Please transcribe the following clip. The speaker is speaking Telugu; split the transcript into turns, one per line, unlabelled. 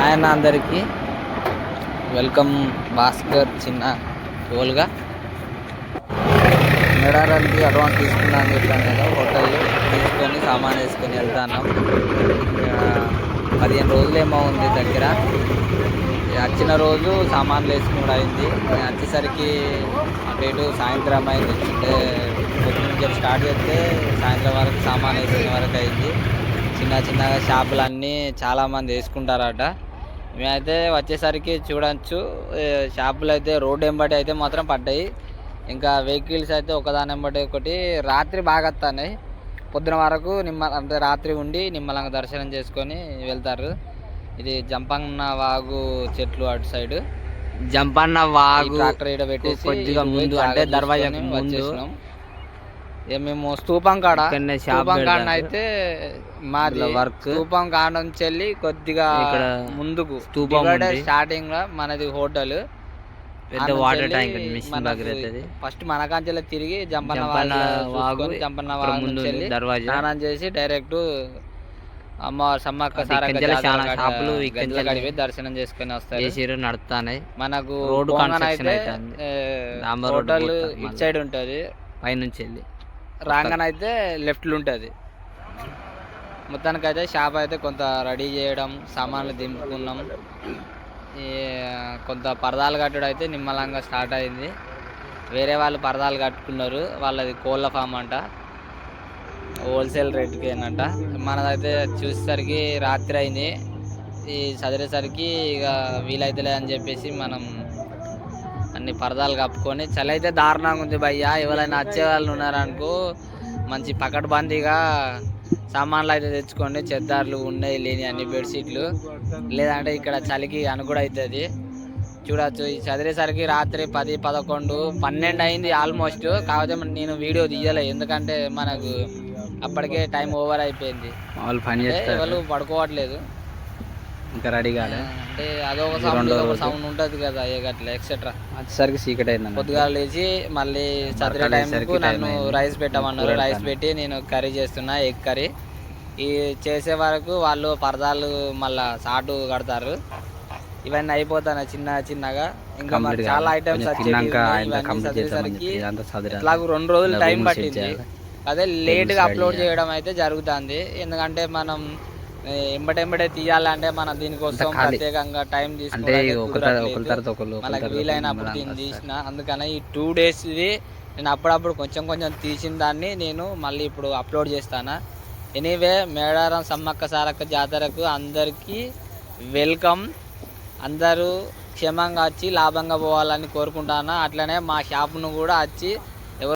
హాయ్ అన్న అందరికీ వెల్కమ్. భాస్కర్ చిన్న టోల్గా మేడారానికి అడ్వాన్స్ తీసుకున్నా అని చెప్పాను కదా. హోటల్ తీసుకొని సామాన్ వేసుకొని వెళ్తాను. 15 రోజులేమో ఉంది దగ్గర. వచ్చిన రోజు సామాన్లు వేసుకుని అయింది. వచ్చేసరికి అటు ఇటు సాయంత్రం అయింది. అంటే పొద్దున్న స్టార్ట్ చేస్తే సాయంత్రం వరకు సామాన్ వేసుకునే వరకు అయింది. చిన్నగా షాపులన్నీ చాలామంది వేసుకుంటారట. మేమైతే వచ్చేసరికి చూడవచ్చు షాపులు అయితే రోడ్డు వెంబడి అయితే మాత్రం పడ్డాయి. ఇంకా వెహికల్స్ అయితే ఒకదాని వెంబడి ఒకటి. రాత్రి బాగా వస్తున్నాయి. పొద్దున వరకు అంటే రాత్రి ఉండి నిమ్మలంగా దర్శనం చేసుకొని వెళ్తారు. ఇది జంపన్న వాగు చెట్లు అటు సైడ్.
జంపన్న వాగు
ట్రాక్టర్ ఇక్కడ పెట్టేసి
కొద్దిగా ముందు అంటే దర్వాజా
వచ్చేసినాం. మేము స్తూపం కాడ అయితే మాది వర్క్. స్తూపం కాడ నుంచి వెళ్ళి కొద్దిగా ఇక్కడ ముందుకు స్తూపం స్టార్టింగ్ లో మనది హోటల్.
పెద్ద వాటర్ ట్యాంక్
ఫస్ట్ మనకాంచెల తిరిగి జంపన్న వాగు స్నానం చేసి డైరెక్ట్ అమ్మవారు సమ్మక్క సారక్క షాపులు దర్శనం చేసుకుని వస్తారు.
నడుస్తాయి.
మనకు రోడ్డు హోటల్ ఇటు సైడ్ ఉంటది.
పైనుంచి వెళ్ళి
రాగానైతే లెఫ్ట్లో ఉంటుంది. మొత్తానికైతే షాప్ అయితే కొంత రెడీ చేయడం, సామాన్లు దింపుకున్నాం. కొంత పరదాలు కట్టడం అయితే నిమ్మలంగా స్టార్ట్ అయింది. వేరే వాళ్ళు పరదాలు కట్టుకున్నారు. వాళ్ళది కోళ్ళ ఫామ్ అంట, హోల్సేల్ రేట్కి అంట. మనదైతే చూసేసరికి రాత్రి అయింది. ఈ చదివేసరికి ఇక వీలైతలే అని చెప్పేసి మనం అన్ని పరదాలు కప్పుకొని. చలి అయితే దారుణంగా ఉంది భయ్యా. ఎవరైనా వచ్చే వాళ్ళు ఉన్నారనుకో మంచి పకడ్బందీగా సామాన్లు అయితే తెచ్చుకోండి. చెద్దార్లు ఉన్నాయి లేని అన్ని బెడ్షీట్లు. లేదంటే ఇక్కడ చలికి అనుగుడు అవుతుంది. చూడవచ్చు ఈ చదివేసరికి రాత్రి 10, 11, 12 అయింది ఆల్మోస్ట్. కాకపోతే నేను వీడియో తీయలే, ఎందుకంటే మనకు అప్పటికే టైం ఓవర్ అయిపోయింది.
వాళ్ళు పని చేస్తే
వాళ్ళు పడుకోవట్లేదు
ఇంకా రెడీ కాలే.
అంటే అదొక సౌండ్ ఉంటుంది కదా అట్లా ఎక్సెట్రా.
వచ్చేసరికి చీకటి అయింది.
పొద్దుగా లేచి మళ్ళీ చదివే టైంకు నన్ను రైస్ పెట్టమన్నారు. రైస్ పెట్టి నేను కర్రీ చేస్తున్నా, ఎగ్ కర్రీ. ఈ చేసే వరకు వాళ్ళు పరదాలు మళ్ళా సాటు కడతారు. ఇవన్నీ అయిపోతాయి చిన్నగా. ఇంకా మరి చాలా ఐటమ్స్ వచ్చేసరికి ఇట్లాగ 2 రోజులు టైం పట్టింది. అదే లేట్గా అప్లోడ్ చేయడం అయితే జరుగుతుంది. ఎందుకంటే మనం ఎంబటెంబటే తీయాలంటే మనం దీనికోసం ప్రత్యేకంగా టైం తీసుకుంటే మనకు వీలైనప్పుడు దీన్ని తీసిన. అందుకని ఈ 2 days నేను అప్పుడప్పుడు కొంచెం తీసిన దాన్ని నేను మళ్ళీ ఇప్పుడు అప్లోడ్ చేస్తాను. ఎనీవే, మేడారం సమ్మక్క సారక్క జాతరకు అందరికీ వెల్కమ్. అందరూ క్షేమంగా వచ్చి లాభంగా పోవాలని కోరుకుంటాను. అట్లనే మా షాప్ను కూడా వచ్చి